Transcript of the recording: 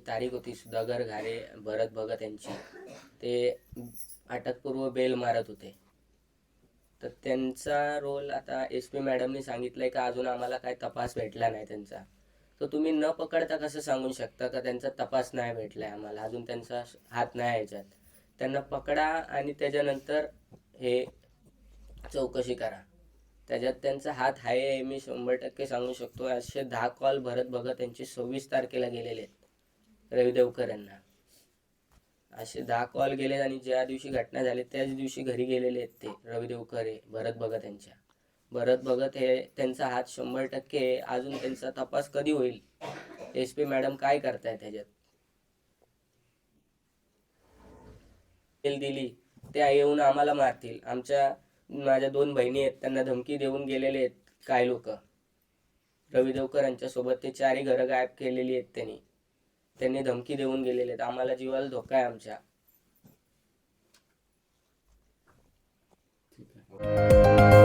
तारीख होती सुधाकर घारे, भरत भगत यांची, ते अटकपूर्व बेल मारत होते. तर त्यांचा रोल आता SP मॅडमनी सांगितलंय का अजून आम्हाला काय तपास भेटला नाही त्यांचा. तर तुम्ही न पकडता कसं सांगू शकता का त्यांचा तपास नाही भेटलाय आम्हाला, अजून त्यांचा हात नाही ह्याच्यात. त्यांना पकडा आणि त्याच्यानंतर हे चौकशी करा. त्याच्यात त्यांचा हात आहे हे मी 100% सांगू शकतो. असे 10 कॉल भरत भगत यांचे 26 तारखेला गेलेले आहेत रवी देवकर यांना. असे 10 कॉल गेले आणि ज्या दिवशी घटना झाली त्याच दिवशी घरी गेलेले आहेत ते रवी देवकर हे भरत भगत यांच्या. भरत भगत हे त्यांचा हात 100% आहे. अजून त्यांचा तपास कधी होईल? SP मॅडम काय करताय त्याच्यात? दिली ते येऊन आम्हाला मारतील. माझ्या 2 बहिणी आहेत, त्यांना धमकी देऊन गेलेले आहेत काय लोक. रवी देवकर यांच्यासोबत ते 4ही घरं गायब केलेली आहेत त्यांनी धमकी देऊन गेलेले आहेत. आम्हाला जीवाला धोका आहे आमच्या. ठीक आहे.